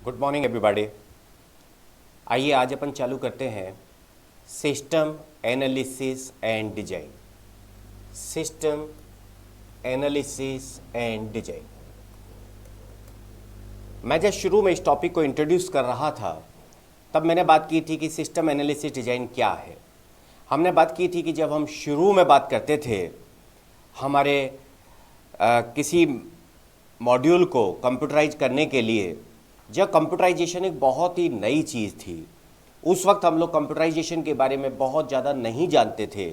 Good morning everybody. आइए आज अपन चालू करते हैं system analysis and design. System analysis and design. मैं जब शुरू में इस टॉपिक को इंट्रोड्यूस कर रहा था तब मैंने बात की थी कि सिस्टम एनालिसिस डिजाइन क्या है। हमने बात की थी कि जब हम शुरू में बात करते थे हमारे किसी मॉड्यूल को कंप्यूटराइज करने के लिए, जब कंप्यूटराइजेशन एक बहुत ही नई चीज़ थी, उस वक्त हम लोग कंप्यूटराइजेशन के बारे में बहुत ज़्यादा नहीं जानते थे।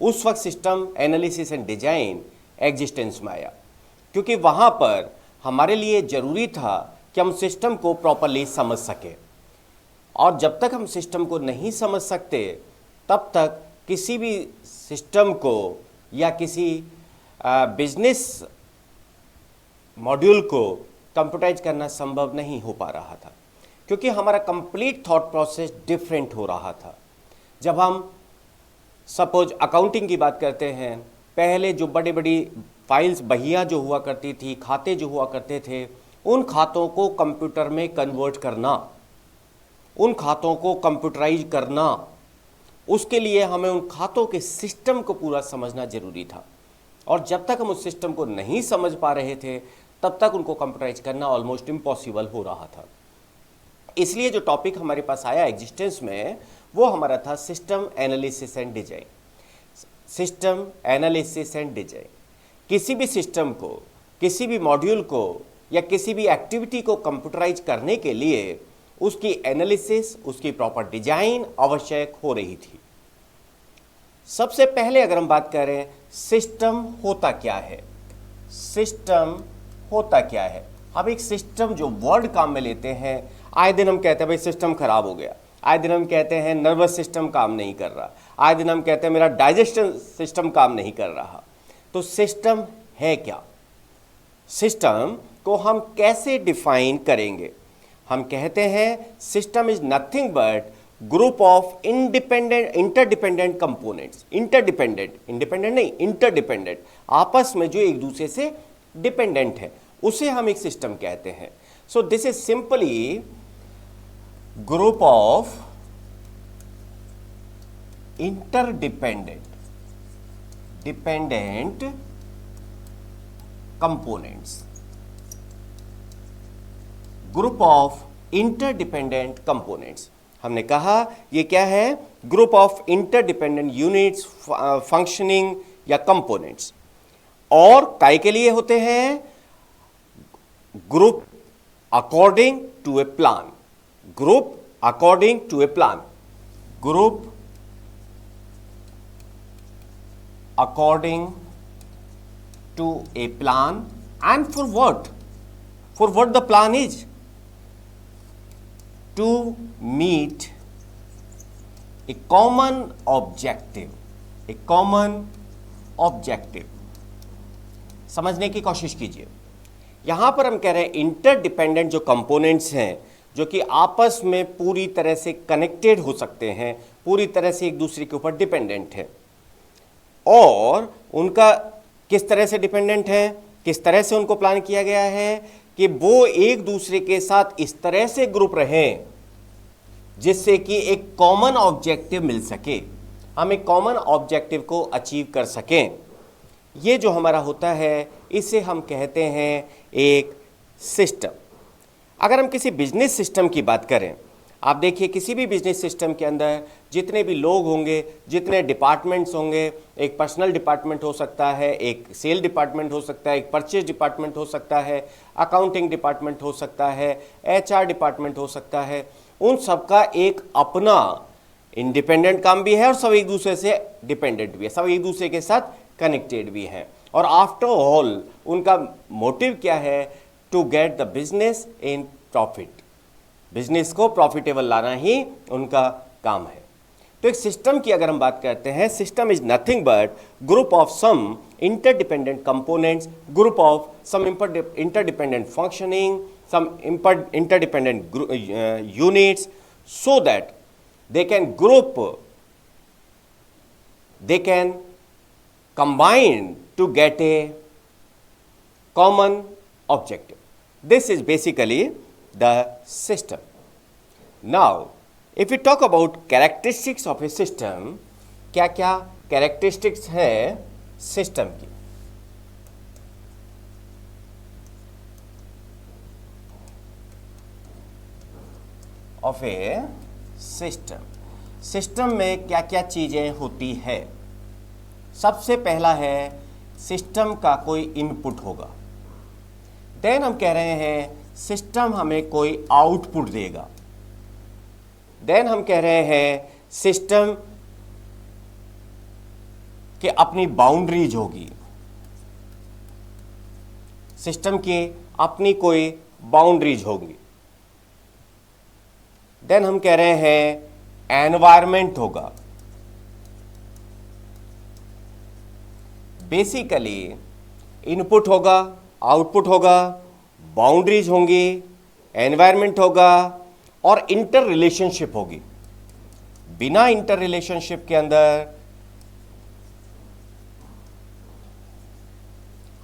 उस वक्त system analysis and design existence में आया, क्योंकि वहाँ पर हमारे लिए ज़रूरी था कि हम सिस्टम को प्रॉपरली समझ सकें। और जब तक हम सिस्टम को नहीं समझ सकते तब तक किसी भी सिस्टम को या किसी बिजनेस मॉड्यूल को कंप्यूटराइज करना संभव नहीं हो पा रहा था, क्योंकि हमारा कंप्लीट थॉट प्रोसेस डिफरेंट हो रहा था। जब हम सपोज अकाउंटिंग की बात करते हैं, पहले जो बड़ी बड़ी फाइल्स बहिया जो हुआ करती थी, खाते जो हुआ करते थे, उन खातों को कंप्यूटर में कन्वर्ट करना, उन खातों को कंप्यूटराइज करना, उसके लिए हमें उन खातों के सिस्टम को पूरा समझना जरूरी था। और जब तक हम उस सिस्टम को नहीं समझ पा रहे थे तब तक उनको कंप्यूटराइज करना ऑलमोस्ट इम्पॉसिबल हो रहा था। इसलिए जो टॉपिक हमारे पास आया एग्जिस्टेंस में, वो हमारा था system analysis and design. System analysis and design किसी भी सिस्टम को, किसी भी मॉड्यूल को या किसी भी एक्टिविटी को कंप्यूटराइज करने के लिए उसकी एनालिसिस, उसकी प्रॉपर डिजाइन आवश्यक हो रही थी। सबसे पहले अगर हम बात करें सिस्टम होता क्या है, सिस्टम होता क्या है। अब एक सिस्टम जो वर्ड काम में लेते हैं, आए दिन हम कहते हैं भाई सिस्टम खराब हो गया, आए दिन हम कहते हैं नर्वस सिस्टम काम नहीं कर रहा, आए दिन हम कहते हैं मेरा डाइजेशन सिस्टम काम नहीं कर रहा। तो सिस्टम है क्या? सिस्टम को हम कैसे डिफाइन करेंगे? हम कहते हैं system is nothing but group of independent interdependent components. Interdependent, independent नहीं, इंटरडिपेंडेंट, आपस में जो एक दूसरे से डिपेंडेंट है, उसे हम एक सिस्टम कहते हैं। So this is simply group of interdependent dependent components. Group of interdependent components, हमने कहा ये क्या है? Group of interdependent units, functioning या कंपोनेंट्स। और काय के लिए होते हैं? Group according to a plan. Group according to a plan. Group according to a plan. And for what? For what the plan is? To meet a common objective. A common objective समझने की कोशिश कीजिए। यहां पर हम कह रहे हैं इंटरडिपेंडेंट जो कंपोनेंट्स हैं, जो कि आपस में पूरी तरह से कनेक्टेड हो सकते हैं, पूरी तरह से एक दूसरे के ऊपर डिपेंडेंट है। और उनका किस तरह से डिपेंडेंट है, किस तरह से उनको प्लान किया गया है कि वो एक दूसरे के साथ इस तरह से ग्रुप रहें जिससे कि एक कॉमन ऑब्जेक्टिव मिल सके, हम एक कॉमन ऑब्जेक्टिव को अचीव कर सकें। ये जो हमारा होता है इसे हम कहते हैं एक सिस्टम। अगर हम किसी बिजनेस सिस्टम की बात करें, आप देखिए किसी भी बिजनेस सिस्टम के अंदर जितने भी लोग होंगे, जितने डिपार्टमेंट्स होंगे, एक पर्सनल डिपार्टमेंट हो सकता है, एक सेल डिपार्टमेंट हो सकता है, एक परचेज डिपार्टमेंट हो सकता है, अकाउंटिंग डिपार्टमेंट हो सकता है, एचआर डिपार्टमेंट हो सकता है। उन सबका एक अपना इंडिपेंडेंट काम भी है और सब एक दूसरे से डिपेंडेंट भी है, सब एक दूसरे के साथ कनेक्टेड भी हैं। और आफ्टर ऑल उनका मोटिव क्या है? To get the business in profit. Business को प्रॉफिटेबल लाना ही उनका काम है। तो एक सिस्टम की अगर हम बात करते हैं, system is nothing but group of some interdependent components, group of some interdependent functioning, some interdependent units, so that they can group, they can combine to get a common objective. This is basically the system. Now, if we talk about characteristics of a system, क्या क्या characteristics है system की? Of a system. System में क्या क्या चीज़ें होती है? सबसे पहला है सिस्टम का कोई इनपुट होगा। देन हम कह रहे हैं सिस्टम हमें कोई आउटपुट देगा। देन हम कह रहे हैं सिस्टम की अपनी बाउंड्रीज होगी। सिस्टम की अपनी कोई बाउंड्रीज होगी। देन हम कह रहे हैं एनवायरमेंट होगा। बेसिकली इनपुट होगा, आउटपुट होगा, बाउंड्रीज होंगी, एनवायरमेंट होगा और इंटर रिलेशनशिप होगी। बिना इंटर रिलेशनशिप के अंदर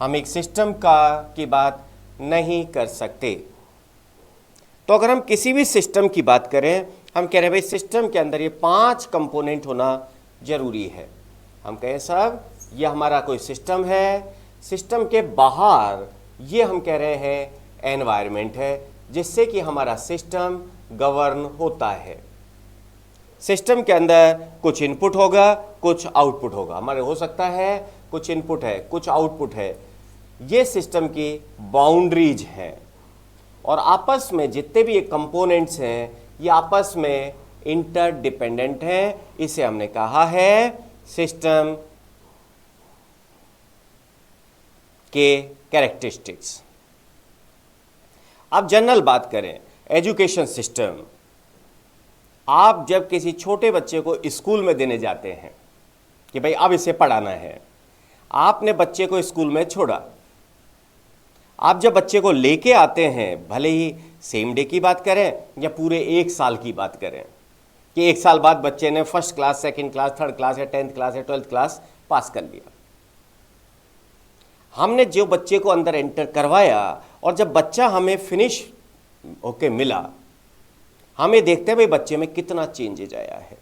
हम एक सिस्टम की बात नहीं कर सकते। तो अगर हम किसी भी सिस्टम की बात करें, हम कह रहे हैं भाई सिस्टम के अंदर ये 5 कंपोनेंट होना जरूरी है। हम कहें साहब ये हमारा कोई सिस्टम है, सिस्टम के बाहर ये हम कह रहे हैं एनवायरनमेंट है, जिससे कि हमारा सिस्टम गवर्न होता है। सिस्टम के अंदर कुछ इनपुट होगा, कुछ आउटपुट होगा। हमारे हो सकता है कुछ इनपुट है, कुछ आउटपुट है। ये सिस्टम की बाउंड्रीज हैं और आपस में जितने भी ये कंपोनेंट्स हैं ये आपस में इंटरडिपेंडेंट हैं। इसे हमने कहा है सिस्टम के कैरेक्टरिस्टिक्स। अब जनरल बात करें, एजुकेशन सिस्टम, आप जब किसी छोटे बच्चे को स्कूल में देने जाते हैं कि भाई अब इसे पढ़ाना है, आपने बच्चे को स्कूल में छोड़ा, आप जब बच्चे को लेके आते हैं, भले ही सेम डे की बात करें या पूरे 1 साल की बात करें कि 1 साल बाद बच्चे ने first class, second class, third class या 10th क्लास या 12th क्लास पास कर लिया, हमने जो बच्चे को अंदर एंटर करवाया और जब बच्चा हमें फिनिश होके मिला, हमें देखते हैं भाई बच्चे में कितना चेंजेज आया है।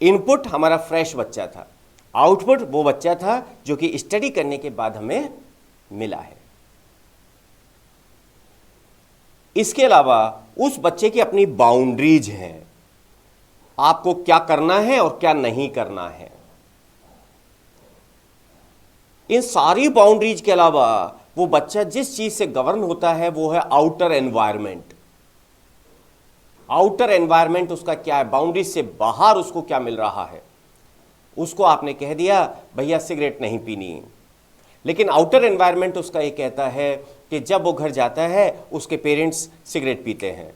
इनपुट हमारा फ्रेश बच्चा था, आउटपुट वो बच्चा था जो कि स्टडी करने के बाद हमें मिला है। इसके अलावा उस बच्चे की अपनी बाउंड्रीज हैं, आपको क्या करना है और क्या नहीं करना है। इन सारी बाउंड्रीज के अलावा वो बच्चा जिस चीज से गवर्न होता है वो है आउटर एनवायरनमेंट। आउटर एनवायरनमेंट उसका क्या है, बाउंड्रीज से बाहर उसको क्या मिल रहा है। उसको आपने कह दिया भैया सिगरेट नहीं पीनी, लेकिन आउटर एनवायरनमेंट उसका ये कहता है कि जब वो घर जाता है उसके पेरेंट्स सिगरेट पीते हैं,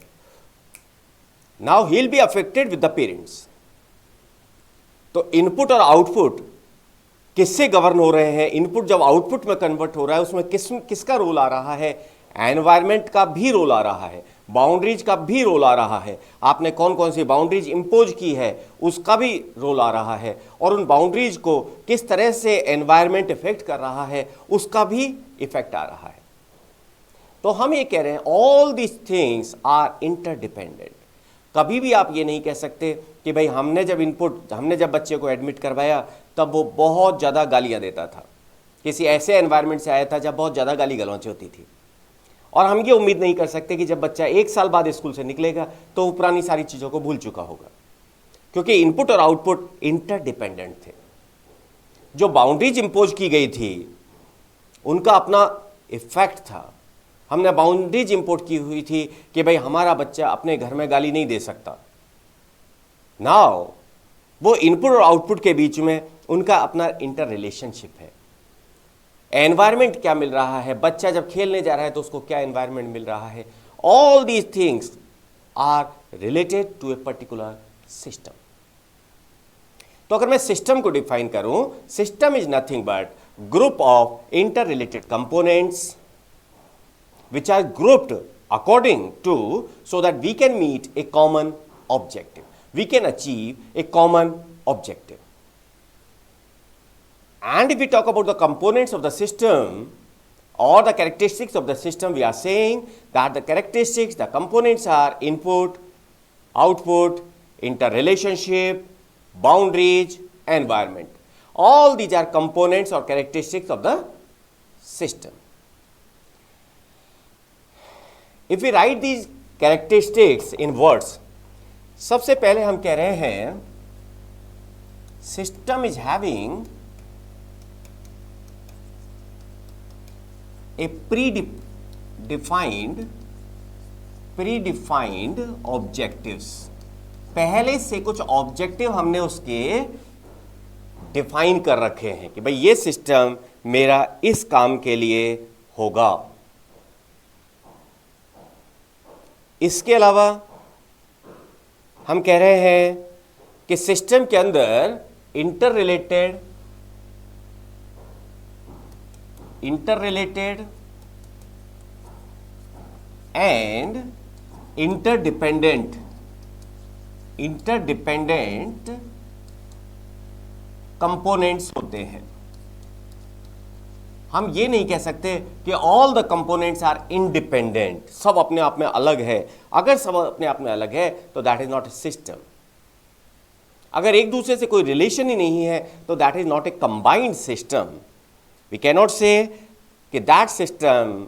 now he will be affected with the parents. तो इनपुट और आउटपुट किससे गवर्न हो रहे हैं? इनपुट जब आउटपुट में कन्वर्ट हो रहा है उसमें किसका रोल आ रहा है? एनवायरनमेंट का भी रोल आ रहा है, बाउंड्रीज का भी रोल आ रहा है। आपने कौन कौन सी बाउंड्रीज इंपोज की है उसका भी रोल आ रहा है, और उन बाउंड्रीज को किस तरह से एनवायरनमेंट इफेक्ट कर रहा है उसका भी इफेक्ट आ रहा है। तो हम ये कह रहे हैं all these things are interdependent. कभी भी आप ये नहीं कह सकते कि भाई हमने जब बच्चे को एडमिट करवाया तब वो बहुत ज़्यादा गालियाँ देता था, किसी ऐसे एनवायरनमेंट से आया था जब बहुत ज़्यादा गाली गलौच होती थी, और हम ये उम्मीद नहीं कर सकते कि जब बच्चा 1 साल बाद स्कूल से निकलेगा तो वो पुरानी सारी चीज़ों को भूल चुका होगा, क्योंकि इनपुट और आउटपुट इंटरडिपेंडेंट थे। जो बाउंड्रीज इंपोज की गई थी उनका अपना इफेक्ट था। हमने बाउंड्रीज इंपोर्ट की हुई थी कि भाई हमारा बच्चा अपने घर में गाली नहीं दे सकता। नाउ वो इनपुट और आउटपुट के बीच में उनका अपना इंटर रिलेशनशिप है। एनवायरनमेंट क्या मिल रहा है, बच्चा जब खेलने जा रहा है तो उसको क्या एनवायरनमेंट मिल रहा है, all these things are related to a particular system. तो अगर मैं सिस्टम को डिफाइन करूं, system is nothing but group of interrelated components which are grouped according to so that we can meet a common objective, we can achieve a common objective. And if we talk about the components of the system, or the characteristics of the system, we are saying that the characteristics, the components are input, output, interrelationship, boundaries, environment. All these are components or characteristics of the system. If we write these characteristics in words, सबसे पहले हम कह रहे हैं system is having a predefined objectives. पहले से कुछ objective हमने उसके डिफाइन कर रखे हैं कि भाई ये सिस्टम मेरा इस काम के लिए होगा. इसके अलावा हम कह रहे हैं कि सिस्टम के अंदर इंटररिलेटेड एंड इंटरडिपेंडेंट कंपोनेंट्स होते हैं. हम ये नहीं कह सकते कि all the components are independent, सब अपने आप में अलग है. अगर सब अपने आप में अलग है तो that is not A system. अगर एक दूसरे से कोई रिलेशन ही नहीं है तो that is not a combined system. We can not say कि that system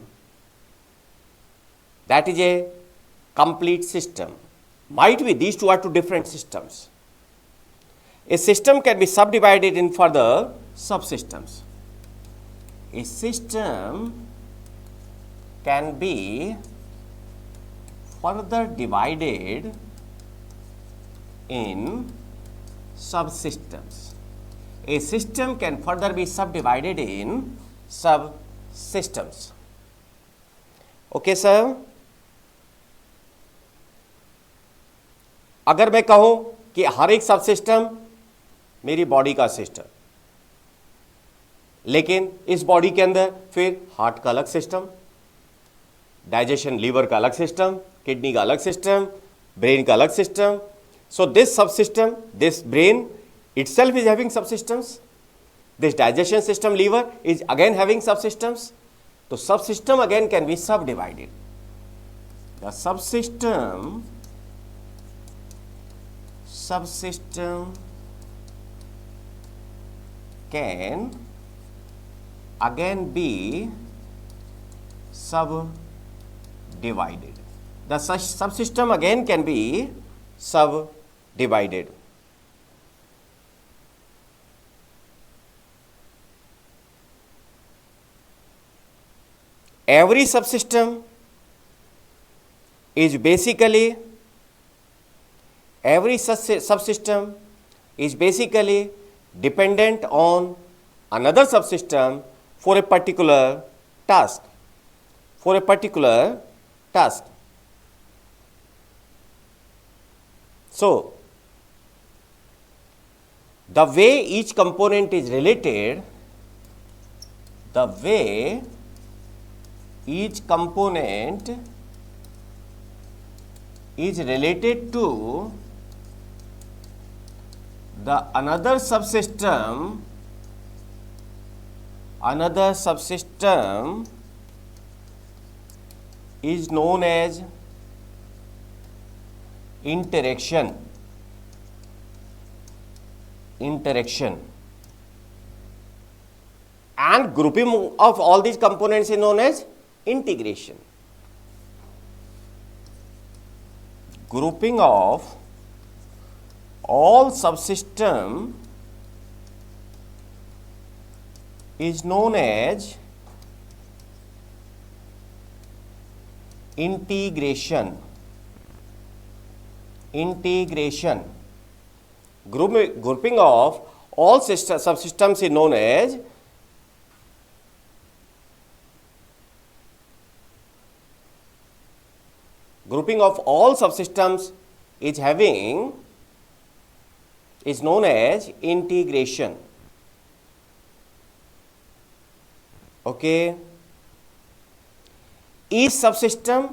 that is a complete system. Might be these two are two different systems. A system can be subdivided in further subsystems. A system can be further divided in subsystems. A system can further be subdivided in subsystems. Okay, sir? अगर मैं कहूं कि हर एक सब system मेरी body का system, लेकिन इस बॉडी के अंदर फिर हार्ट का अलग सिस्टम, डाइजेशन लीवर का अलग सिस्टम, किडनी का अलग सिस्टम, ब्रेन का अलग सिस्टम. सो दिस सब system, this brain itself is having subsystems, this digestion system liver is again having subsystems. So subsystem again can be subdivided. The subsystem can again be subdivided. The subsystem again can be subdivided. Every subsystem is basically dependent on another subsystem for a particular task. So, the way each component is related, each component is related to the another subsystem is known as interaction. And grouping of all these components is known as integration. Grouping of all subsystem is known as integration. Grouping of all subsystems is known as is known as integration. Okay. Each subsystem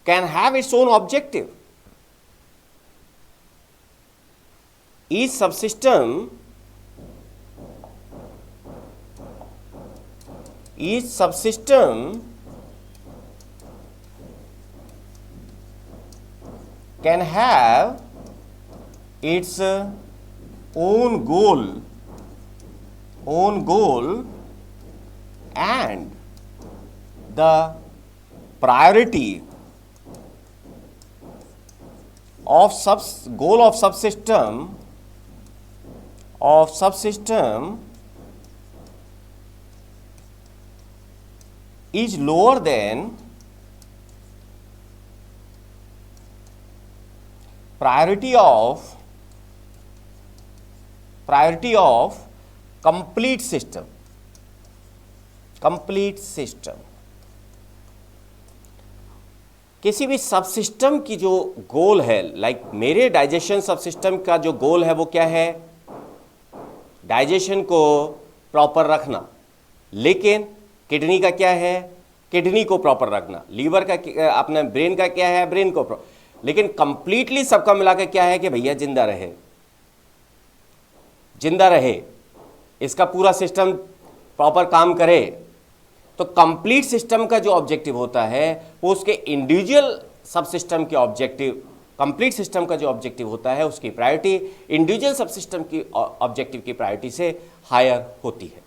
can have its own objective. Each subsystem each subsystem can have its own goal and the priority of goal of subsystem is lower than priority of complete system. किसी भी subsystem की जो गोल है, like मेरे digestion subsystem का जो गोल है वो क्या है? डाइजेशन को प्रॉपर रखना। लेकिन किडनी का क्या है? किडनी को प्रॉपर रखना। लीवर का अपना ब्रेन का क्या है? ब्रेन को लेकिन कंप्लीटली सबका मिलाकर क्या है कि भैया जिंदा रहे, इसका पूरा सिस्टम प्रॉपर काम करे। तो कंप्लीट सिस्टम का जो ऑब्जेक्टिव होता है वो उसके इंडिविजुअल सब सिस्टम के ऑब्जेक्टिव, कंप्लीट सिस्टम का जो ऑब्जेक्टिव होता है उसकी प्रायोरिटी इंडिविजुअल सब सिस्टम की ऑब्जेक्टिव की प्रायोरिटी से हायर होती है।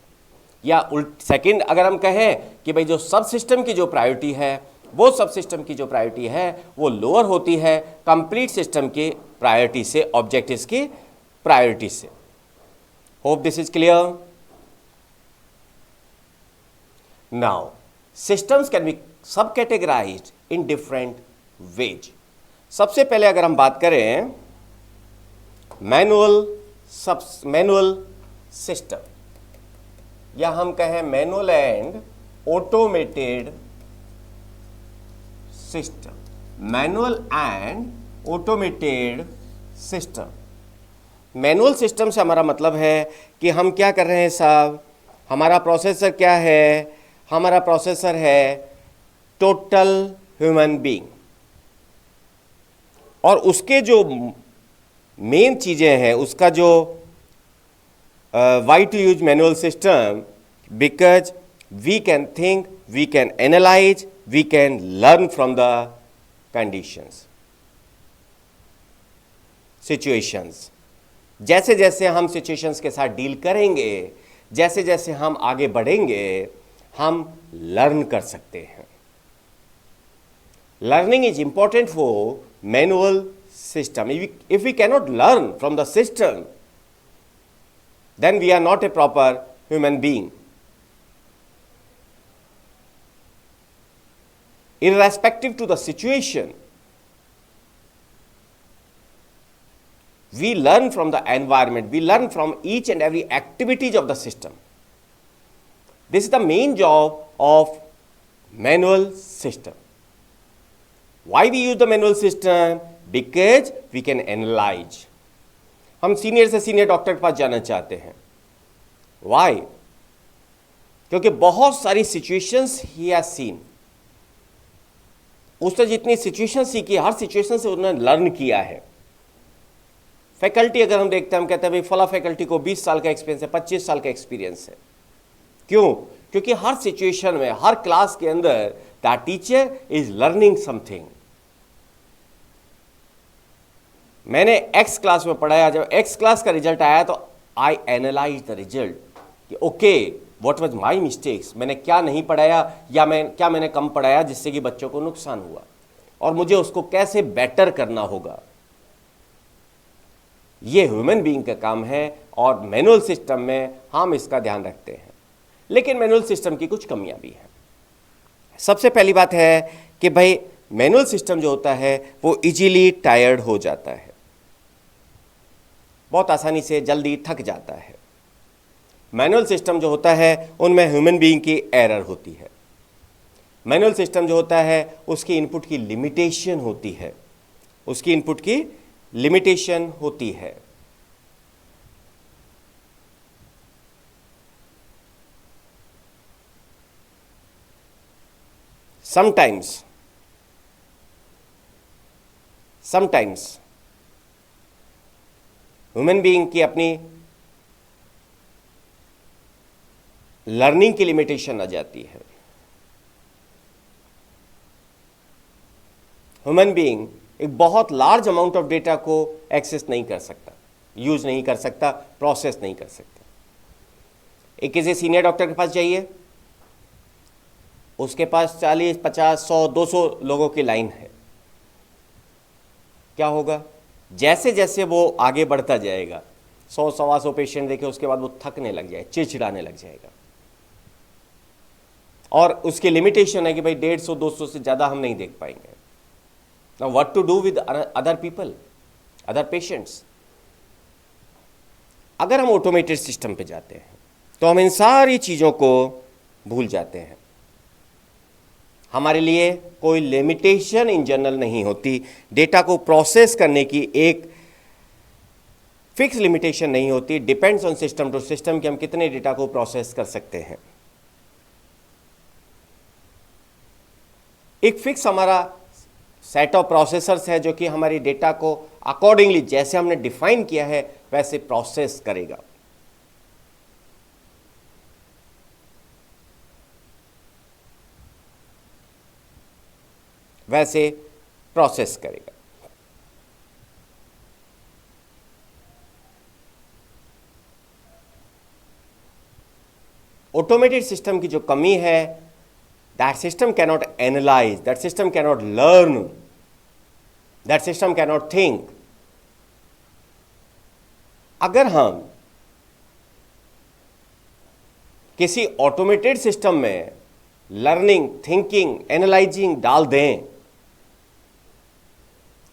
या सेकंड अगर हम कहें कि भाई जो सब सिस्टम की जो प्रायोरिटी है वो सब सिस्टम की जो प्रायोरिटी है वो लोअर होती है कंप्लीट सिस्टम की प्रायोरिटी से, ऑब्जेक्टिव्स की प्रायोरिटी से। Hope this is clear. Now, systems can be subcategorized in different ways. सबसे पहले अगर हम बात करें मैनुअल सिस्टम, या हम कहें manual and automated system. Manual and automated system. Manual system से हमारा मतलब है कि हम क्या कर रहे हैं साहब, हमारा प्रोसेसर क्या है? हमारा प्रोसेसर है टोटल ह्यूमन बीइंग, और उसके जो मेन चीज़ें हैं, उसका जो why to use manual system, because we can think, we can analyse, we can learn from the conditions, situations. जैसे जैसे हम सिचुएशंस के साथ डील करेंगे, जैसे जैसे हम आगे बढ़ेंगे, हम लर्न कर सकते हैं। Learning is important for manual system. If we cannot learn from the system, then we are not a proper human being. Irrespective to the situation, we learn from the environment, we learn from each and every activities of the system. This is the main job of manual system. Why we use the manual system? Because we can analyze. हम senior से senior doctor के पास जाना चाहते हैं। Why? क्योंकि बहुत सारी situations he has seen. उसने जितनी सिचुएशन सीखी, हर सिचुएशन से उन्होंने लर्न किया है। फैकल्टी अगर हम देखते हैं, हम कहते हैं भाई फला फैकल्टी को 20 साल का एक्सपीरियंस है, 25 साल का एक्सपीरियंस है। क्यों? क्योंकि हर सिचुएशन में, हर क्लास के अंदर that teacher is learning something. मैंने एक्स क्लास में पढ़ाया, जब एक्स क्लास का रिजल्ट आया तो आई एनालाइज द रिजल्ट कि okay what was my mistakes, मैंने क्या नहीं पढ़ाया या क्या मैंने कम पढ़ाया जिससे कि बच्चों को नुकसान हुआ, और मुझे उसको कैसे बेटर करना होगा। ये ह्यूमन बीइंग का काम है, और मैनुअल सिस्टम में हम इसका ध्यान रखते हैं। लेकिन मैनुअल सिस्टम की कुछ कमियां भी हैं। सबसे पहली बात है कि भाई मैनुअल सिस्टम जो होता है वो इजीली टायर्ड हो जाता है, बहुत आसानी से जल्दी थक जाता है। मैनुअल सिस्टम जो होता है उनमें ह्यूमन बीइंग की एरर होती है। मैनुअल सिस्टम जो होता है उसकी इनपुट की लिमिटेशन होती है, उसकी इनपुट की लिमिटेशन होती है। समटाइम्स ह्यूमन बीइंग की अपनी लर्निंग की लिमिटेशन आ जाती है। ह्यूमन बीइंग एक बहुत लार्ज अमाउंट ऑफ डेटा को एक्सेस नहीं कर सकता, यूज नहीं कर सकता, प्रोसेस नहीं कर सकता। एक किसी सीनियर डॉक्टर के पास जाइए, उसके पास 40, 50, 100, 200 लोगों की लाइन है। क्या होगा? जैसे जैसे वो आगे बढ़ता जाएगा, 100, 125 पेशेंट देखे, उसके बाद वो थकने लग जाए, चिड़चिड़ाने लग जाएगा। और उसकी लिमिटेशन है कि भाई 150, 200 से ज़्यादा हम नहीं देख पाएंगे। Now what to do with other people, other patients? अगर हम ऑटोमेटेड सिस्टम पे जाते हैं तो हम इन सारी चीज़ों को भूल जाते हैं। हमारे लिए कोई लिमिटेशन इन जनरल नहीं होती, डेटा को प्रोसेस करने की एक फिक्स लिमिटेशन नहीं होती। Depends on system to system कि हम कितने डेटा को प्रोसेस कर सकते हैं। एक फिक्स हमारा सेट ऑफ प्रोसेसर्स है जो कि हमारी डेटा को अकॉर्डिंगली जैसे हमने डिफाइन किया है वैसे प्रोसेस करेगा। वैसे प्रोसेस करेगा। ऑटोमेटेड सिस्टम की जो कमी है, that system cannot analyse, that system cannot learn, that system cannot think. अगर हम किसी ऑटोमेटेड सिस्टम में लर्निंग, थिंकिंग, एनालाइजिंग डाल दें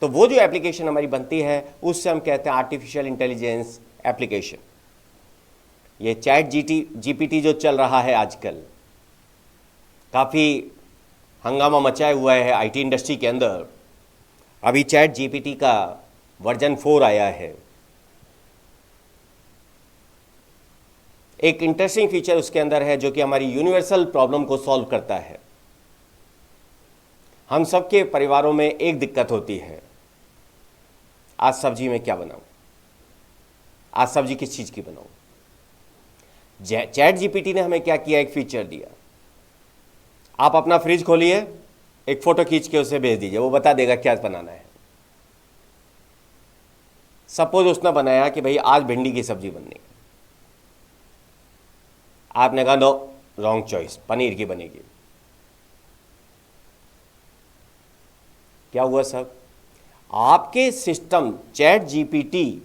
तो वो जो एप्लीकेशन हमारी बनती है उससे हम कहते हैं आर्टिफिशियल इंटेलिजेंस एप्लीकेशन। ये चैट जीपीटी जो चल रहा है आजकल, काफ़ी हंगामा मचाए हुआ है आईटी इंडस्ट्री के अंदर। अभी चैट जीपीटी का वर्जन 4 आया है। एक इंटरेस्टिंग फीचर उसके अंदर है जो कि हमारी यूनिवर्सल प्रॉब्लम को सॉल्व करता है। हम सबके परिवारों में एक दिक्कत होती है, आज सब्जी में क्या बनाऊं, आज सब्जी किस चीज़ की बनाऊं। चैट जीपीटी ने हमें क्या किया, एक फीचर दिया। आप अपना फ्रिज खोलिए, एक फोटो खींच के उसे भेज दीजिए, वो बता देगा क्या बनाना है। सपोज उसने बनाया कि भाई आज भिंडी की सब्जी बननी है, आपने कहा नो, रॉन्ग चॉइस, पनीर की बनेगी। क्या हुआ सब? आपके सिस्टम चैट जीपीटी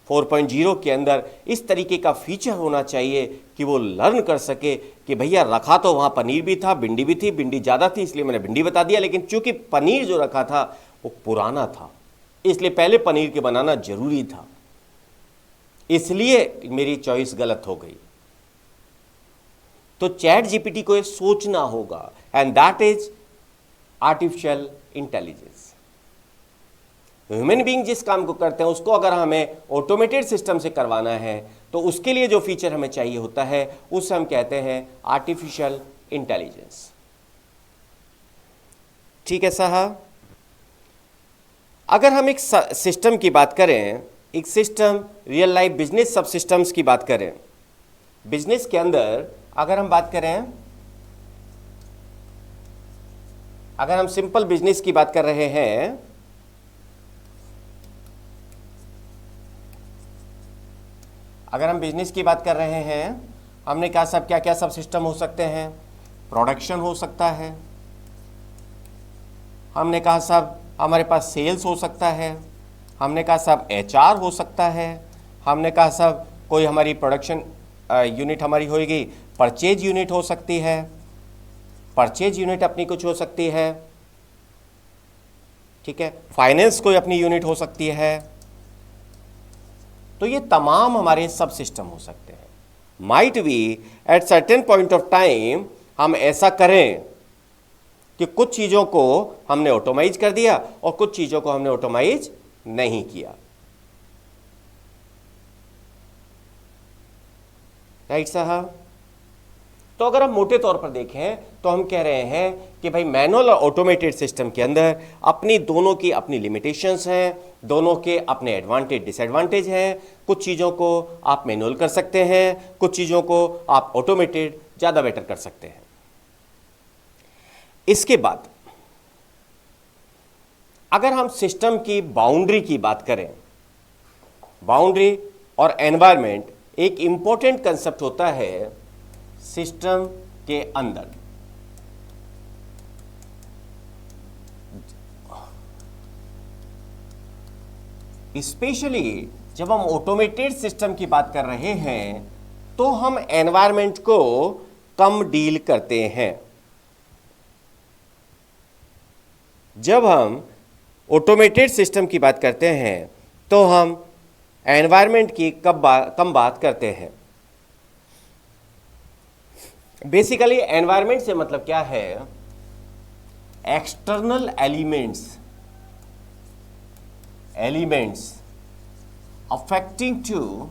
4.0 के अंदर इस तरीके का फीचर होना चाहिए कि वो लर्न कर सके कि भैया रखा तो वहाँ पनीर भी था, भिंडी भी थी, भिंडी ज़्यादा थी इसलिए मैंने भिंडी बता दिया, लेकिन चूंकि पनीर जो रखा था वो पुराना था इसलिए पहले पनीर के बनाना जरूरी था, इसलिए मेरी चॉइस गलत हो गई। तो चैट जीपीटी को ये सोचना होगा, and that is artificial intelligence. Human being जिस काम को करते हैं उसको अगर हमें ऑटोमेटेड सिस्टम से करवाना है तो उसके लिए जो फीचर हमें चाहिए होता है उसे हम कहते हैं आर्टिफिशियल इंटेलिजेंस। ठीक है साहब? अगर हम एक सिस्टम की बात करें, एक सिस्टम रियल लाइफ बिजनेस सब सिस्टम्स की बात करें, बिजनेस के अंदर अगर हम बात करें, अगर हम सिंपल बिजनेस की बात कर रहे हैं, अगर हम बिजनेस की बात कर रहे हैं, हमने कहा सब क्या क्या सब सिस्टम हो सकते हैं। प्रोडक्शन हो सकता है, हमने कहा सब हमारे पास सेल्स हो सकता है, हमने कहा सब एचआर हो सकता है, हमने कहा सब कोई हमारी प्रोडक्शन यूनिट हमारी होगी, परचेज यूनिट हो सकती है, परचेज यूनिट अपनी कुछ हो सकती है, ठीक है, फाइनेंस कोई अपनी यूनिट हो सकती है। तो ये तमाम हमारे सब सिस्टम हो सकते हैं। Might be at certain point of time हम ऐसा करें कि कुछ चीज़ों को हमने ऑटोमाइज कर दिया और कुछ चीज़ों को हमने ऑटोमाइज नहीं किया। राइट साहब? तो अगर हम मोटे तौर पर देखें तो हम कह रहे हैं कि भाई मैनुअल और ऑटोमेटेड सिस्टम के अंदर अपनी दोनों की अपनी लिमिटेशंस हैं, दोनों के अपने एडवांटेज डिसएडवांटेज हैं। कुछ चीज़ों को आप मैनुअल कर सकते हैं, कुछ चीज़ों को आप ऑटोमेटेड ज़्यादा बेटर कर सकते हैं। इसके बाद अगर हम सिस्टम की बाउंड्री की बात करें, बाउंड्री और एनवायरनमेंट एक इंपॉर्टेंट कंसेप्ट होता है सिस्टम के अंदर। स्पेशली जब हम ऑटोमेटेड सिस्टम की बात कर रहे हैं तो हम एनवायरनमेंट को कम डील करते हैं। जब हम ऑटोमेटेड सिस्टम की बात करते हैं तो हम एनवायरनमेंट की कम बात करते हैं। बेसिकली एनवायरनमेंट से मतलब क्या है? External elements affecting to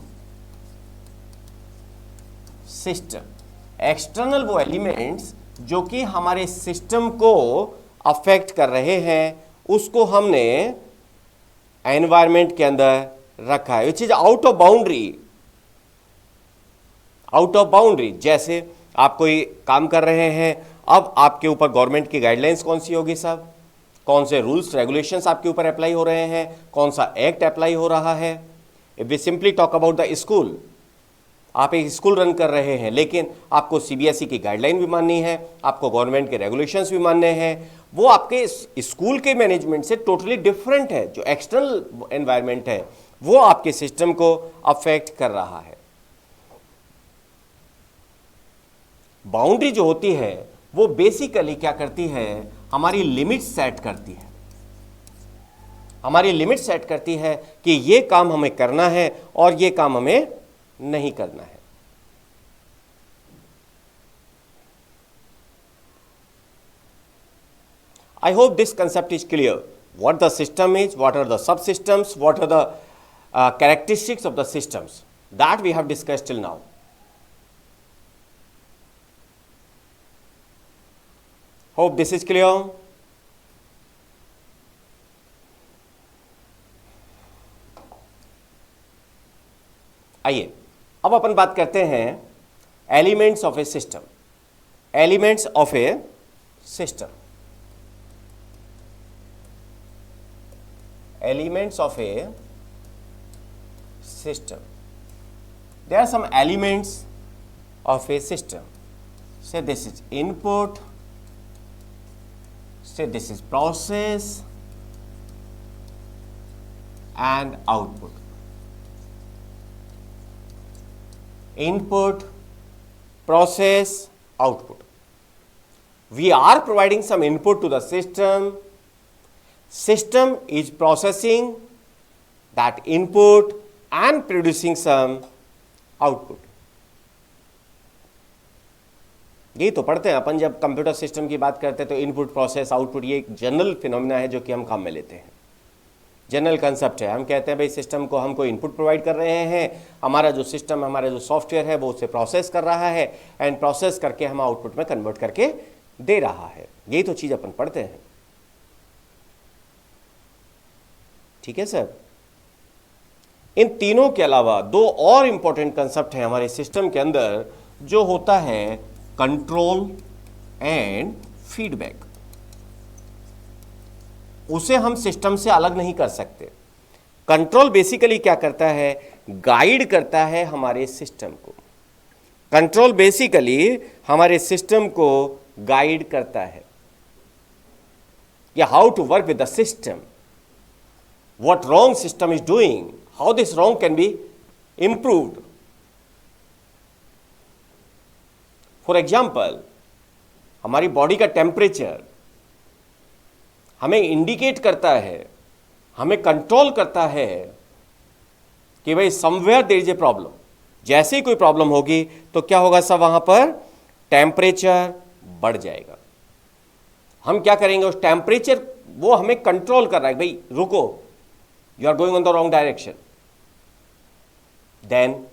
system. External वो एलिमेंट्स जो कि हमारे सिस्टम को अफेक्ट कर रहे हैं, उसको हमने एनवायरनमेंट के अंदर रखा है, which is out of boundary. जैसे आप कोई काम कर रहे हैं, अब आपके ऊपर गवर्नमेंट की गाइडलाइंस कौन सी होगी साहब? कौन से रूल्स रेगुलेशंस आपके ऊपर अप्लाई हो रहे हैं? कौन सा एक्ट अप्लाई हो रहा है? If we simply talk about the school, आप एक स्कूल रन कर रहे हैं, लेकिन आपको सीबीएसई की गाइडलाइन भी माननी है, आपको गवर्नमेंट के रेगुलेशंस भी मानने हैं। वो आपके स्कूल के मैनेजमेंट से टोटली डिफरेंट है। जो एक्सटर्नल एनवायरनमेंट है वो आपके सिस्टम को अफेक्ट कर रहा है। बाउंड्री जो होती है वो बेसिकली क्या करती है? हमारी लिमिट सेट करती है। हमारी लिमिट सेट करती है कि ये काम हमें करना है और ये काम हमें नहीं करना है। I hope this concept is clear. What the system is, what are the subsystems, what are the characteristics of the systems that we have discussed till now. Hope this is clear. आइए अब अपन बात करते हैं elements of A system. Elements of A system, elements of a system. There are some elements of a system. Say this is input, say this is process and output. Input, process, output. We are providing some input to the system. System is processing that input and producing some output. यही तो पढ़ते हैं अपन जब computer system की बात करते हैं तो इनपुट, प्रोसेस, आउटपुट, ये एक जनरल फिनोमिना है जो कि हम काम में लेते हैं। जनरल कंसेप्ट है। हम कहते हैं भाई सिस्टम को हमको इनपुट प्रोवाइड कर रहे हैं, हमारा जो सिस्टम, हमारा जो सॉफ्टवेयर है वो उसे प्रोसेस कर रहा है एंड प्रोसेस करके हम आउटपुट में कन्वर्ट करके दे रहा है। यही तो चीज़ अपन पढ़ते हैं। ठीक है सर। इन तीनों के अलावा दो और इंपॉर्टेंट कंसेप्ट हैं हमारे सिस्टम के अंदर, जो होता है कंट्रोल एंड फीडबैक। उसे हम सिस्टम से अलग नहीं कर सकते। कंट्रोल बेसिकली क्या करता है? गाइड करता है हमारे सिस्टम को। कंट्रोल बेसिकली हमारे सिस्टम को गाइड करता है या how to work with the system, what wrong system is doing, how this wrong can be improved. For example, हमारी बॉडी का टेम्परेचर हमें इंडिकेट करता है, हमें कंट्रोल करता है कि भाई somewhere there is a problem. जैसे ही कोई प्रॉब्लम होगी तो क्या होगा सब? वहां पर टेम्परेचर बढ़ जाएगा। हम क्या करेंगे? उस टेम्परेचर वो हमें कंट्रोल कर रहा है, भाई रुको, you are going on the wrong direction. Then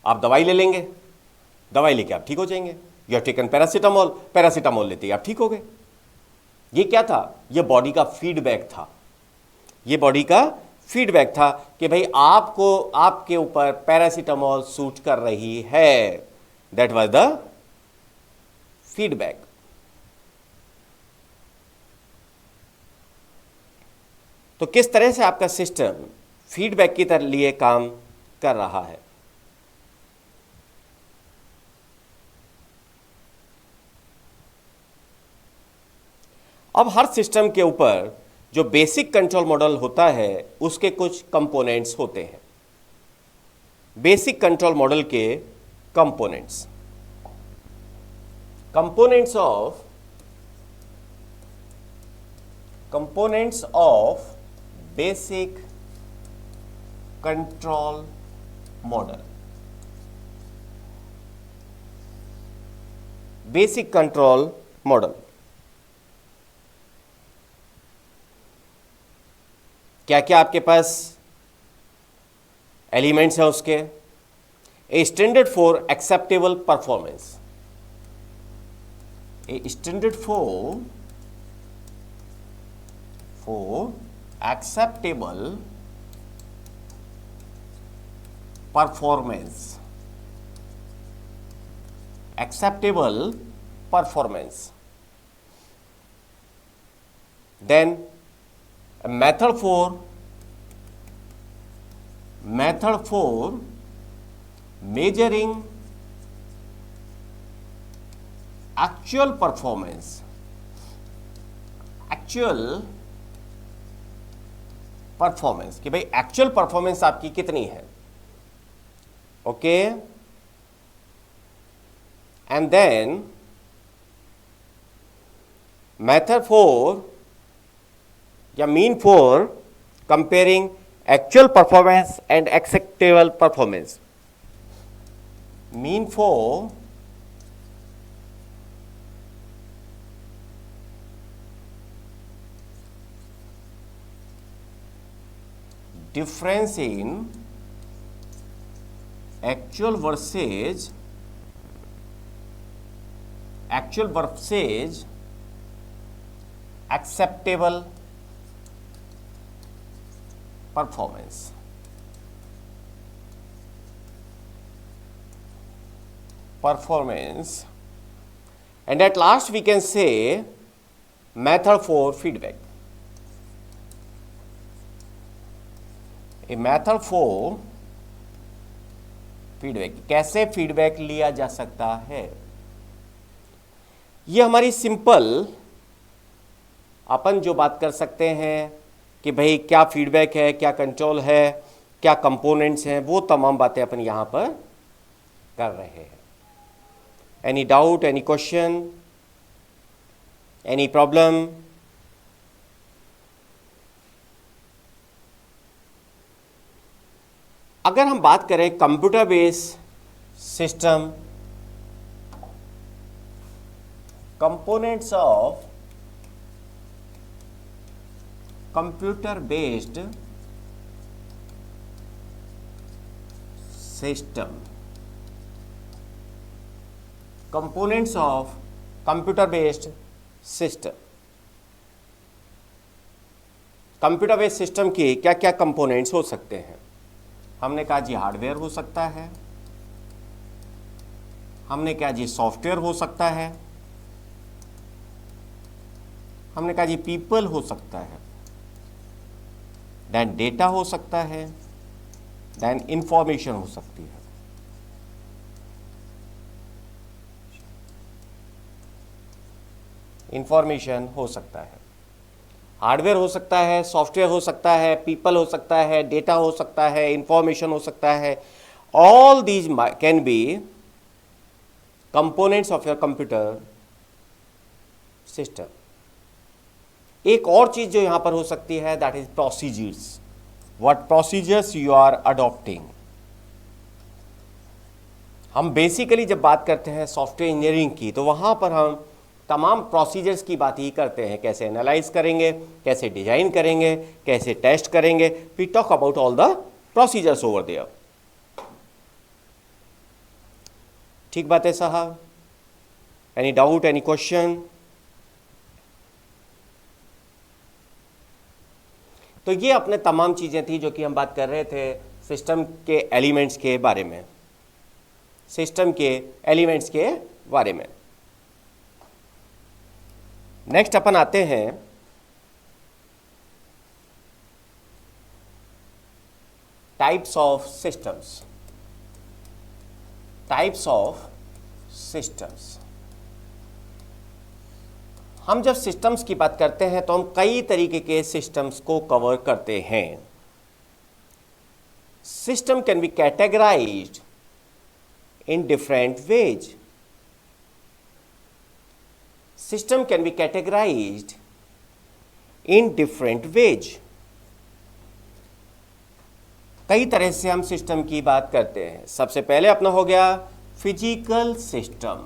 आप दवाई ले लेंगे, दवाई लेके आप ठीक हो जाएंगे। You have taken paracetamol, paracetamol लेते ही आप ठीक हो गए। ये क्या था? ये बॉडी का फीडबैक था। ये बॉडी का फीडबैक था कि भाई आपको, आपके ऊपर पैरासीटामोल सूट कर रही है। That was the feedback. तो किस तरह से आपका सिस्टम फीडबैक की तरह लिए काम कर रहा है। अब हर सिस्टम के ऊपर जो बेसिक कंट्रोल मॉडल होता है उसके कुछ कंपोनेंट्स होते हैं। बेसिक कंट्रोल मॉडल के components of basic control model. Basic control model क्या क्या आपके पास एलिमेंट्स हैं उसके। A standard for acceptable performance, a standard for acceptable performance, acceptable performance. Then a method for measuring actual performance, कि भाई actual performance आपकी कितनी है। Okay, and then method for या mean for comparing actual performance and acceptable performance, mean for difference in actual versus acceptable performance. And at last we can say method for feedback. A method for feedback, कैसे feedback लिया जा सकता है। ये हमारी simple अपन जो बात कर सकते हैं कि भाई क्या फीडबैक है, क्या कंट्रोल है, क्या कंपोनेंट्स हैं, वो तमाम बातें अपन यहाँ पर कर रहे हैं। Any doubt, any question, any problem? अगर हम बात करें computer based system, components of computer based system, components of computer based system, computer based system के क्या क्या कंपोनेंट्स हो सकते हैं। हमने कहा जी हार्डवेयर हो सकता है, हमने कहा जी सॉफ्टवेयर हो सकता है, हमने कहा जी पीपल हो सकता है, देन डेटा हो सकता है, देन इंफॉर्मेशन हो सकती है। इंफॉर्मेशन हो सकता है, हार्डवेयर हो सकता है, सॉफ्टवेयर हो सकता है, पीपल हो सकता है, डेटा हो सकता है, इंफॉर्मेशन हो सकता है। All these can be components of your computer system. एक और चीज जो यहां पर हो सकती है, that is procedures. What procedures you are adopting. हम बेसिकली जब बात करते हैं सॉफ्टवेयर इंजीनियरिंग की, तो वहां पर हम तमाम प्रोसीजर्स की बात ही करते हैं। कैसे एनालाइज करेंगे, कैसे डिजाइन करेंगे, कैसे टेस्ट करेंगे। We talk about all the procedures over there. ठीक बात है साहब? Any doubt, any question? तो ये अपने तमाम चीज़ें थी जो कि हम बात कर रहे थे सिस्टम के एलिमेंट्स के बारे में, सिस्टम के एलिमेंट्स के बारे में। नेक्स्ट अपन आते हैं types of systems. Types of systems. हम जब सिस्टम्स की बात करते हैं तो हम कई तरीके के सिस्टम्स को कवर करते हैं। System can B categorised in different ways. System can be categorized in different ways. कई तरह से हम सिस्टम की बात करते हैं। सबसे पहले अपना हो गया physical system.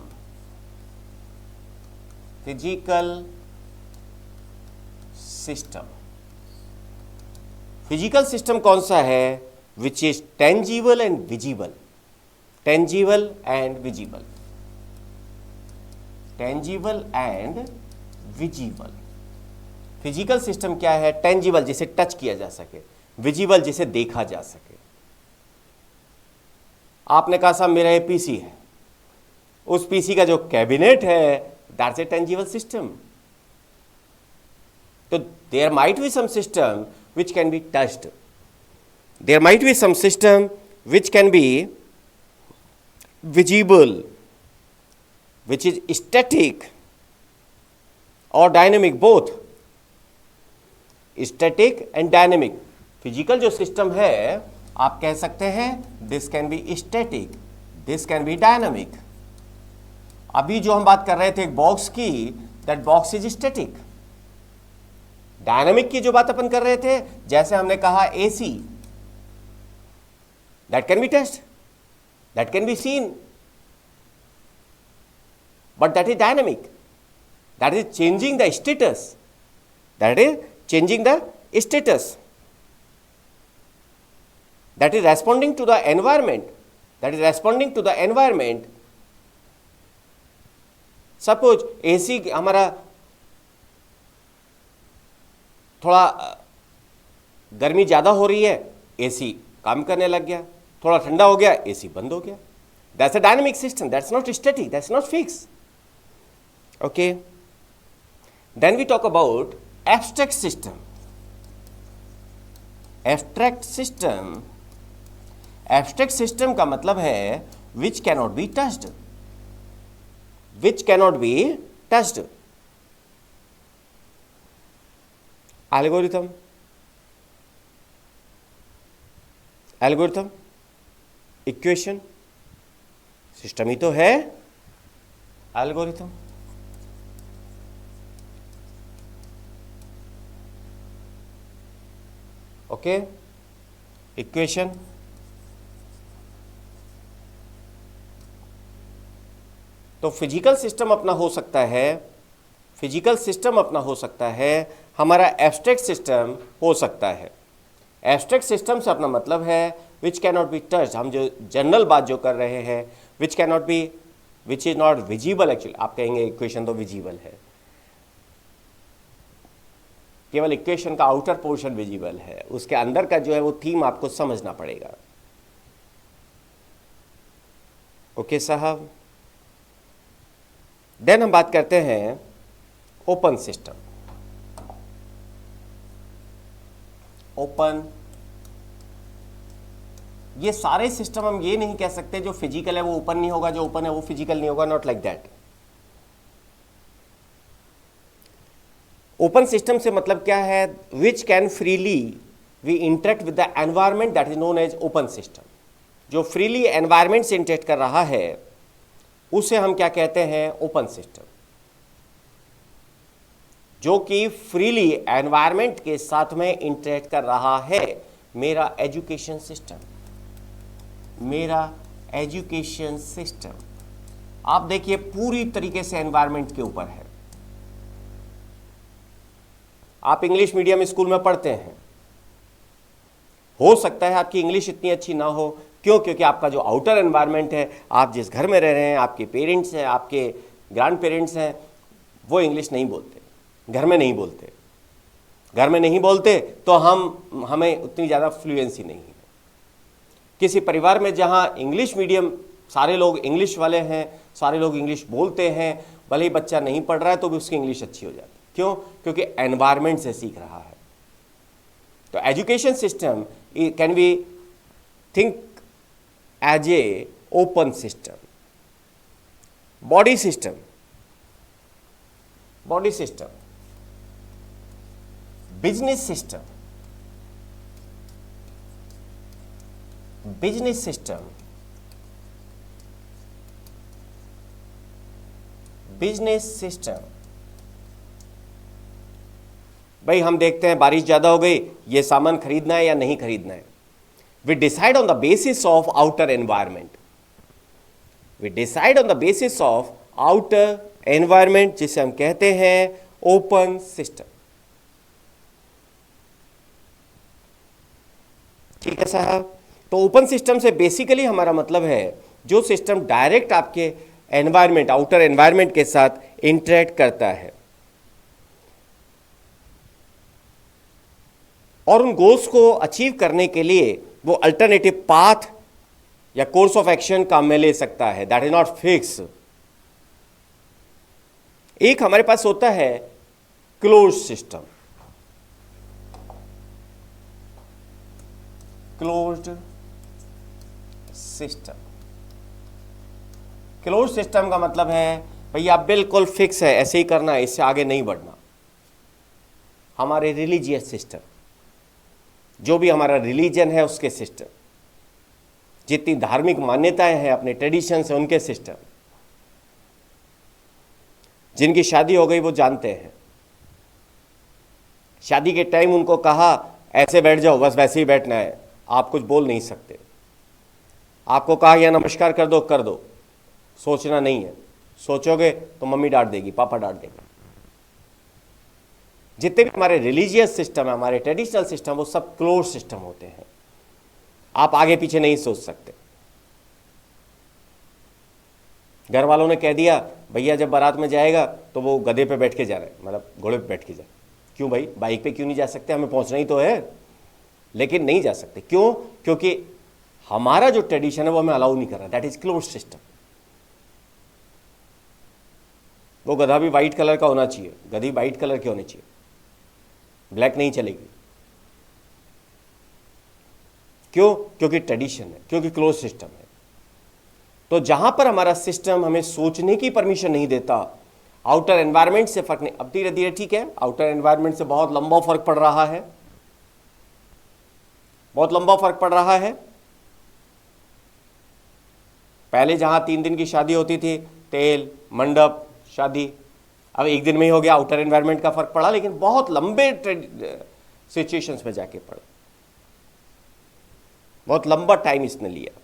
Physical system. Physical system कौन सा है? Which is tangible and visible. Tangible and visible. Tangible and visible. Physical system क्या है? टेंजिबल, जिसे टच किया जा सके, विजिबल, जिसे देखा जा सके। आपने कहा साहब मेरा ये पीसी है, उस पीसी का जो कैबिनेट है दैट्स ए टेंजिबल सिस्टम। तो there might be some system which can be touched. There might be some system which can be visible, which is static or dynamic, both static and dynamic. Physical जो system है आप कह सकते हैं this can be static, this can be dynamic. अभी जो हम बात कर रहे थे एक बॉक्स की, that box is static. Dynamic की जो बात अपन कर रहे थे, जैसे हमने कहा AC, that can be touched, that can be seen, but that is dynamic, that is changing the status, that is changing the status, that is responding to the environment, that is responding to the environment. Suppose AC हमारा थोड़ा गर्मी ज़्यादा हो रही है, AC काम करने लग गया, थोड़ा ठंडा हो गया, AC बंद हो गया. That's a dynamic system, that's not static, that's not fixed. Okay. Then we talk about abstract system. Abstract system, abstract system का मतलब है which cannot be touched, which cannot be touched. Algorithm, algorithm, equation, system ही तो है algorithm. Okay, equation, तो physical system अपना हो सकता है, फिजिकल सिस्टम अपना हो सकता है, हमारा एब्स्ट्रैक्ट सिस्टम हो सकता है। एब्स्ट्रैक्ट सिस्टम से अपना मतलब है which can not be touched, हम जो जनरल बात जो कर रहे हैं, which can not be, which is not visible. Actually आप कहेंगे इक्वेशन तो विजिबल है, केवल इक्वेशन का आउटर पोर्शन विजिबल है, उसके अंदर का जो है वो थीम आपको समझना पड़ेगा। ओके साहब। देन हम बात करते हैं ओपन सिस्टम। ओपन, ये सारे सिस्टम हम ये नहीं कह सकते जो फिजिकल है वो ओपन नहीं होगा, जो ओपन है वो फिजिकल नहीं होगा, not like that. Open system से मतलब क्या है? Which can freely we interact with the environment, that is known as open system. जो फ्रीली एनवायरमेंट से इंटरेक्ट कर रहा है उसे हम क्या कहते हैं? Open system. जो कि फ्रीली एनवायरमेंट के साथ में इंटरेक्ट कर रहा है। मेरा एजुकेशन सिस्टम, मेरा एजुकेशन सिस्टम, आप देखिए पूरी तरीके से एनवायरमेंट के ऊपर है। आप इंग्लिश मीडियम स्कूल में पढ़ते हैं, हो सकता है आपकी इंग्लिश इतनी अच्छी ना हो, क्यों? क्योंकि आपका जो आउटर एनवायरनमेंट है, आप जिस घर में रह रहे हैं, आपके पेरेंट्स हैं, आपके ग्रैंड पेरेंट्स हैं, वो इंग्लिश नहीं बोलते, घर में नहीं बोलते। घर में नहीं बोलते तो हमें उतनी ज़्यादा फ्लुएंसी नहीं है। किसी परिवार में जहाँ इंग्लिश मीडियम, सारे लोग इंग्लिश वाले हैं, सारे लोग इंग्लिश बोलते हैं, भले ही बच्चा नहीं पढ़ रहा है तो भी उसकी इंग्लिश अच्छी हो जाती है। क्यों? क्योंकि एनवायरमेंट से सीख रहा है। तो education system can be think as a open system, body system, business system, business system. भाई हम देखते हैं बारिश ज्यादा हो गई, ये सामान खरीदना है या नहीं खरीदना है। We decide on the basis of outer environment, जिसे हम कहते हैं ओपन सिस्टम। ठीक है साहब। तो ओपन सिस्टम से बेसिकली हमारा मतलब है जो सिस्टम डायरेक्ट आपके एनवायरमेंट, आउटर एनवायरमेंट के साथ इंटरेक्ट करता है और उन गोल्स को अचीव करने के लिए वो अल्टरनेटिव पाथ या कोर्स ऑफ एक्शन काम में ले सकता है। That is not fix. एक हमारे पास होता है क्लोज सिस्टम, क्लोज सिस्टम का मतलब है भैया बिल्कुल फिक्स है, ऐसे ही करना है, इससे आगे नहीं बढ़ना। हमारे रिलीजियस सिस्टम, जो भी हमारा रिलीजन है उसके सिस्टम, जितनी धार्मिक मान्यताएं हैं, अपने ट्रेडिशंस हैं, उनके सिस्टम। जिनकी शादी हो गई वो जानते हैं, शादी के टाइम उनको कहा ऐसे बैठ जाओ, बस वैसे ही बैठना है, आप कुछ बोल नहीं सकते। आपको कहा या नमस्कार कर दो, सोचना नहीं है, सोचोगे तो मम्मी डांट देगी, पापा डांट देंगे। जितने भी हमारे रिलीजियस सिस्टम है, हमारे ट्रेडिशनल सिस्टम, वो सब क्लोज सिस्टम होते हैं। आप आगे पीछे नहीं सोच सकते। घर वालों ने कह दिया भैया जब बारात में जाएगा तो वो गधे पे बैठ के जा रहा है, मतलब घोड़े पे बैठ के जा। क्यों भाई, बाइक पे क्यों नहीं जा सकते? हमें पहुंचना ही तो है, लेकिन नहीं जा सकते। क्यों? क्योंकि हमारा जो ट्रेडिशन है वो हमें अलाउ नहीं कर रहा। That is close system. वो गधा भी वाइट कलर का होना चाहिए, गधी वाइट कलर की होनी चाहिए, ब्लैक नहीं चलेगी। क्यों? क्योंकि ट्रेडिशन है, क्योंकि क्लोज सिस्टम है। तो जहां पर हमारा सिस्टम हमें सोचने की परमिशन नहीं देता, आउटर एनवायरनमेंट से फर्क नहीं, अब धीरे धीरे ठीक है, आउटर एनवायरनमेंट से बहुत लंबा फर्क पड़ रहा है, बहुत लंबा फर्क पड़ रहा है। पहले जहां 3 दिन की शादी होती थी, तेल, मंडप, शादी, अब 1 दिन में ही हो गया। आउटर एनवायरनमेंट का फर्क पड़ा, लेकिन बहुत लंबे सिचुएशंस में जाके पड़ा, बहुत लंबा टाइम इसने लिया।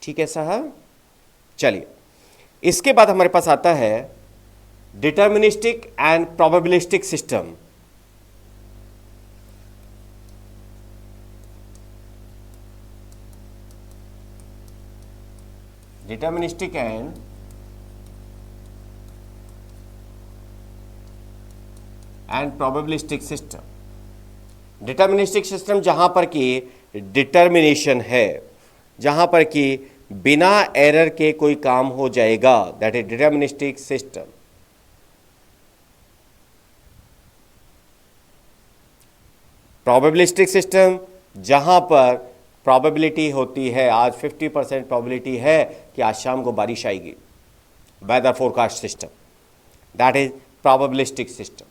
ठीक है साहब। चलिए, इसके बाद हमारे पास आता है deterministic and probabilistic system. Deterministic and probabilistic system. Deterministic system जहां पर कि डिटर्मिनेशन है, जहां पर कि बिना एरर के कोई काम हो जाएगा, that is deterministic system. Probabilistic system जहां पर प्रोबेबिलिटी होती है, आज 50% प्रोबेबिलिटी है कि आज शाम को बारिश आएगी, weather forecast system, that is probabilistic system.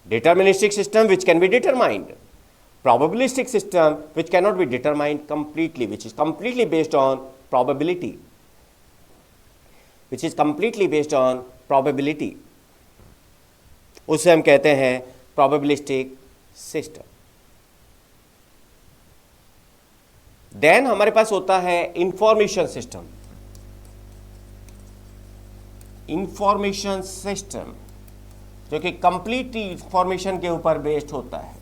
Deterministic system which can be determined, probabilistic system which cannot be determined completely, which is completely based on probability, उसे हम कहते हैं probabilistic system। देन हमारे पास होता है इंफॉर्मेशन सिस्टम। इंफॉर्मेशन सिस्टम जो कि complete information के ऊपर बेस्ड होता है,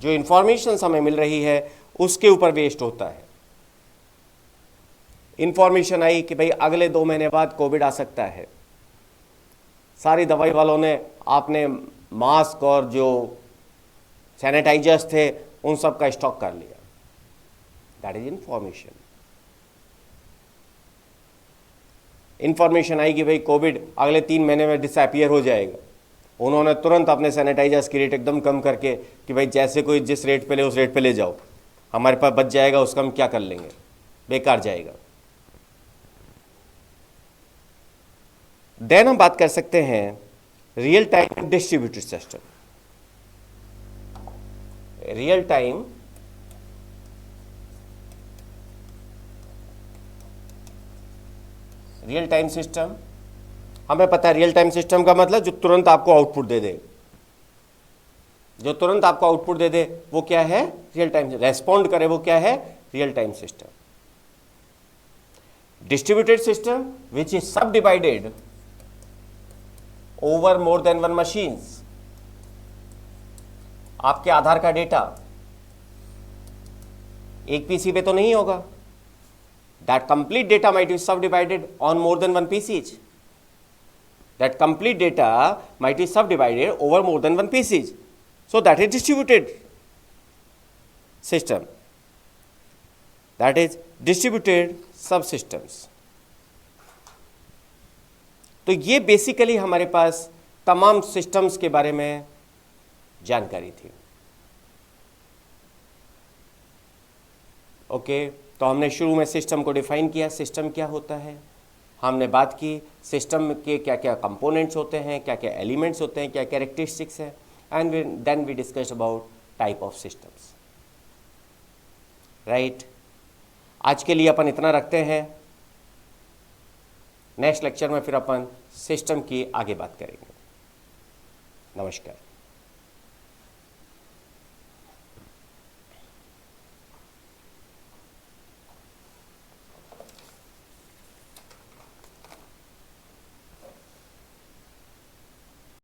जो इंफॉर्मेशन हमें मिल रही है उसके ऊपर बेस्ड होता है। इंफॉर्मेशन आई कि भाई अगले 2 महीने बाद कोविड आ सकता है, सारी दवाई वालों ने आपने मास्क और जो सैनिटाइजर्स थे उन सब का स्टॉक कर लिया, दैट इज इंफॉर्मेशन। इन्फॉर्मेशन आई कि भाई कोविड अगले 3 महीने में डिसअपियर हो जाएगा, उन्होंने तुरंत अपने सैनिटाइजर्स की रेट एकदम कम करके कि भाई जैसे कोई जिस रेट पे ले उस रेट पे ले जाओ, हमारे पास बच जाएगा, उसका हम क्या कर लेंगे, बेकार जाएगा। देन हम बात कर सकते हैं real time distributed system. Real time system, हमें पता है रियल टाइम सिस्टम का मतलब जो तुरंत आपको आउटपुट दे दे, जो तुरंत आपको आउटपुट दे दे वो क्या है, रियल टाइम, रेस्पॉन्ड करे वो क्या है, real time system. Distributed system which is subdivided over more than one machines. आपके आधार का डेटा एक पीसी पे तो नहीं होगा, that complete data might be subdivided on more than one pieces, that complete data might be subdivided over more than one PCs. So that is distributed system. That is distributed subsystems. तो ये basically हमारे पास तमाम systems के बारे में जानकारी थी। Okay, तो हमने शुरू में सिस्टम को डिफाइन किया, सिस्टम क्या होता है, हमने बात की सिस्टम के क्या क्या कंपोनेंट्स होते हैं, क्या क्या एलिमेंट्स होते हैं, क्या कैरेक्टरिस्टिक्स है, and then we discuss about type of systems. Right, आज के लिए अपन इतना रखते हैं, नेक्स्ट लेक्चर में फिर अपन सिस्टम की आगे बात करेंगे। नमस्कार।